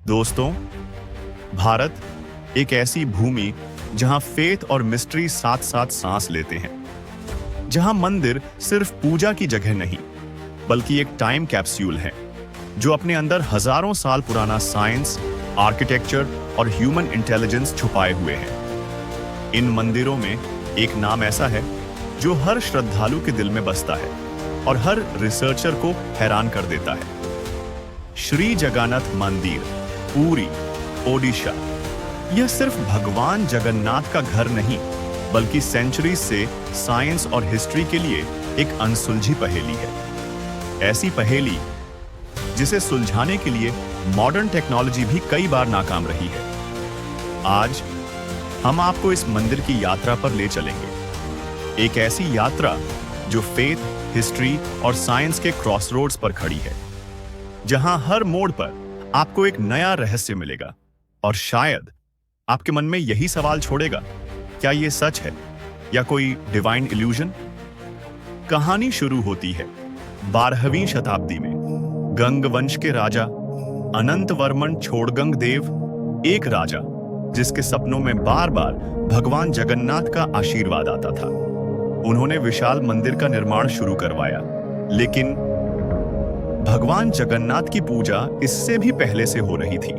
दोस्तों, भारत एक ऐसी भूमि जहां फेथ और मिस्ट्री साथ साथ सांस लेते हैं, जहां मंदिर सिर्फ पूजा की जगह नहीं बल्कि एक टाइम कैप्सूल है जो अपने अंदर हजारों साल पुराना साइंस, आर्किटेक्चर और ह्यूमन इंटेलिजेंस छुपाए हुए हैं। इन मंदिरों में एक नाम ऐसा है जो हर श्रद्धालु के दिल में बसता है और हर रिसर्चर को हैरान कर देता है। श्री जगन्नाथ मंदिर, पुरी, ओडिशा। यह सिर्फ भगवान जगन्नाथ का घर नहीं बल्कि सेंचुरी से साइंस और हिस्ट्री के लिए एक अनसुलझी पहेली है। ऐसी पहेली जिसे सुलझाने के लिए मॉडर्न टेक्नोलॉजी भी कई बार नाकाम रही है। आज हम आपको इस मंदिर की यात्रा पर ले चलेंगे, एक ऐसी यात्रा जो फेथ, हिस्ट्री और साइंस के क्रॉसरोड्स पर खड़ी है, जहां हर मोड़ पर आपको एक नया रहस्य मिलेगा और शायद आपके मन में यही सवाल छोड़ेगा, क्या यह सच है या कोई डिवाइन इल्यूजन? कहानी शुरू होती है 12वीं शताब्दी में। गंग वंश के राजा अनंत वर्मन छोड़गंग देव, एक राजा जिसके सपनों में बार बार भगवान जगन्नाथ का आशीर्वाद आता था। उन्होंने विशाल मंदिर का निर्माण शुरू करवाया, लेकिन भगवान जगन्नाथ की पूजा इससे भी पहले से हो रही थी।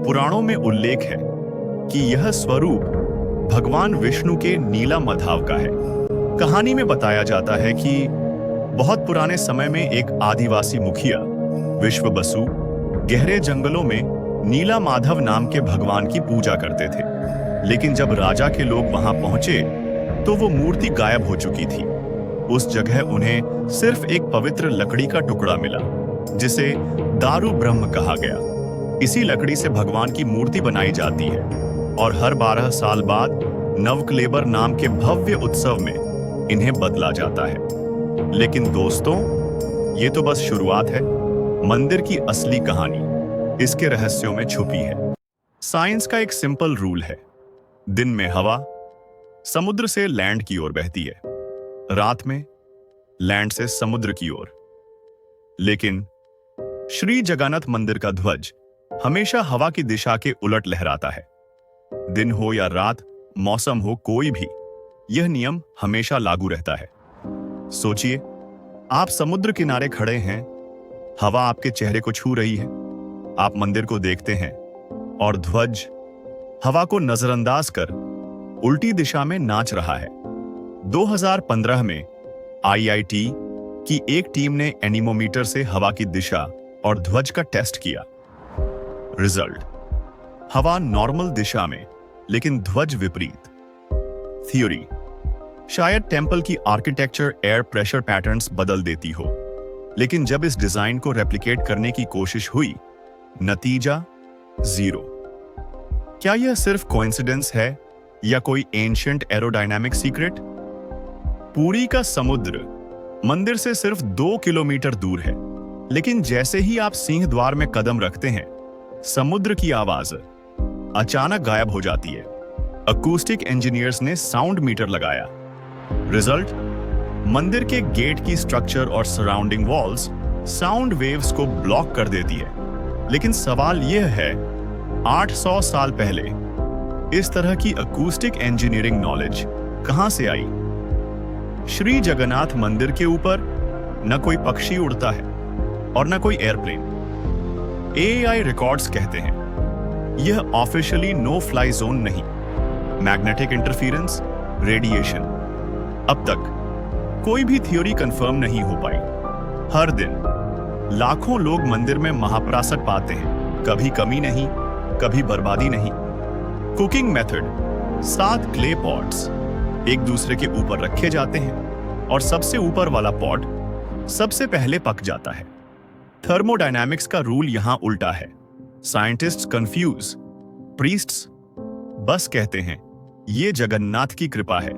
पुराणों में उल्लेख है कि यह स्वरूप भगवान विष्णु के नीला मधाव का है। कहानी में बताया जाता है कि बहुत पुराने समय में एक आदिवासी मुखिया विश्व बसु गहरे जंगलों में नीला माधव नाम के भगवान की पूजा करते थे, लेकिन जब राजा के लोग वहां पहुंचे तो वो मूर्ति गायब हो चुकी थी। उस जगह उन्हें सिर्फ एक पवित्र लकड़ी का टुकड़ा मिला जिसे दारू ब्रह्म कहा गया। इसी लकड़ी से भगवान की मूर्ति बनाई जाती है और हर 12 साल बाद नवकलेबर नाम के भव्य उत्सव में इन्हें बदला जाता है। लेकिन दोस्तों, ये तो बस शुरुआत है। मंदिर की असली कहानी इसके रहस्यों में छुपी है। साइंस का एक सिंपल रूल है, दिन में हवा समुद्र से लैंड की ओर बहती है, रात में लैंड से समुद्र की ओर। लेकिन श्री जगन्नाथ मंदिर का ध्वज हमेशा हवा की दिशा के उलट लहराता है। दिन हो या रात, मौसम हो कोई भी, यह नियम हमेशा लागू रहता है। सोचिए, आप समुद्र किनारे खड़े हैं, हवा आपके चेहरे को छू रही है, आप मंदिर को देखते हैं और ध्वज हवा को नजरअंदाज कर उल्टी दिशा में नाच रहा है। 2015 में IIT की एक टीम ने एनीमोमीटर से हवा की दिशा और ध्वज का टेस्ट किया। रिजल्ट, हवा नॉर्मल दिशा में लेकिन ध्वज विपरीत। थ्योरी, शायद टेंपल की आर्किटेक्चर एयर प्रेशर पैटर्न्स बदल देती हो, लेकिन जब इस डिजाइन को रेप्लिकेट करने की कोशिश हुई, नतीजा 0। क्या यह सिर्फ कोइंसिडेंस है या कोई एंशिएंट एरोडायनामिक सीक्रेट? पुरी का समुद्र मंदिर से सिर्फ 2 किलोमीटर दूर है, लेकिन जैसे ही आप सिंह द्वार में कदम रखते हैं, समुद्र की आवाज अचानक गायब हो जाती है। अकूस्टिक इंजीनियर्स ने साउंड मीटर लगाया। रिजल्ट, मंदिर के गेट की स्ट्रक्चर और सराउंडिंग वॉल्स साउंड वेव्स को ब्लॉक कर देती है। लेकिन सवाल यह है, 800 साल पहले इस तरह की अकूस्टिक इंजीनियरिंग नॉलेज कहां से आई? श्री जगन्नाथ मंदिर के ऊपर न कोई पक्षी उड़ता है और न कोई एयरप्लेन। AI रिकॉर्ड्स कहते हैं यह ऑफिशियली नो फ्लाई जोन नहीं। मैग्नेटिक इंटरफेरेंस, रेडिएशन, अब तक कोई भी थ्योरी कंफर्म नहीं हो पाई। हर दिन लाखों लोग मंदिर में महाप्रसाद पाते हैं, कभी कमी नहीं, कभी बर्बादी नहीं। कुकिंग मेथड, 7 क्ले पॉट्स एक दूसरे के ऊपर रखे जाते हैं और सबसे ऊपर वाला पॉट सबसे पहले पक जाता है। थर्मोडायनामिक्स का रूल यहां उल्टा है। साइंटिस्ट्स कंफ्यूज, प्रीस्ट्स बस कहते हैं यह जगन्नाथ की कृपा है।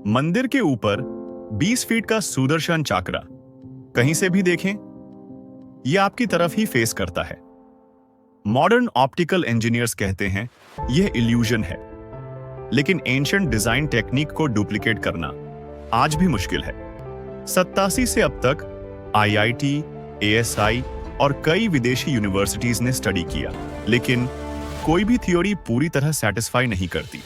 मंदिर के ऊपर 20 फीट का सुदर्शन चक्र कहीं से भी देखें, यह आपकी तरफ ही फेस करता है। मॉडर्न ऑप्टिकल इंजीनियर्स कहते हैं यह इल्यूजन है, लेकिन एंशिएंट डिजाइन टेक्निक को डुप्लीकेट करना आज भी मुश्किल है। 87 से अब तक IIT, ASI और कई विदेशी यूनिवर्सिटीज ने स्टडी किया, लेकिन कोई भी थ्योरी पूरी तरह सेटिस्फाई नहीं करती।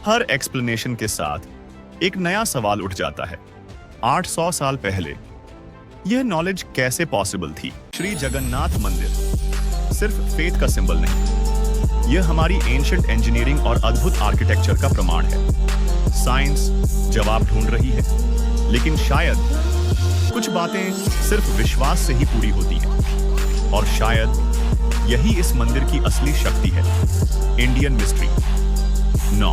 हर एक्सप्लेनेशन के साथ एक नया सवाल उठ जाता है। 800 साल पहले यह नॉलेज कैसे पॉसिबल थी? श्री जगन्नाथ मंदिर सिर्फ फेथ का सिंबल नहीं, यह हमारी एंशिएंट इंजीनियरिंग और अद्भुत आर्किटेक्चर का प्रमाण है। साइंस जवाब ढूंढ रही है, लेकिन शायद कुछ बातें सिर्फ विश्वास से ही पूरी होती हैं। और शायद यही इस मंदिर की असली शक्ति है। Indian mystery 9।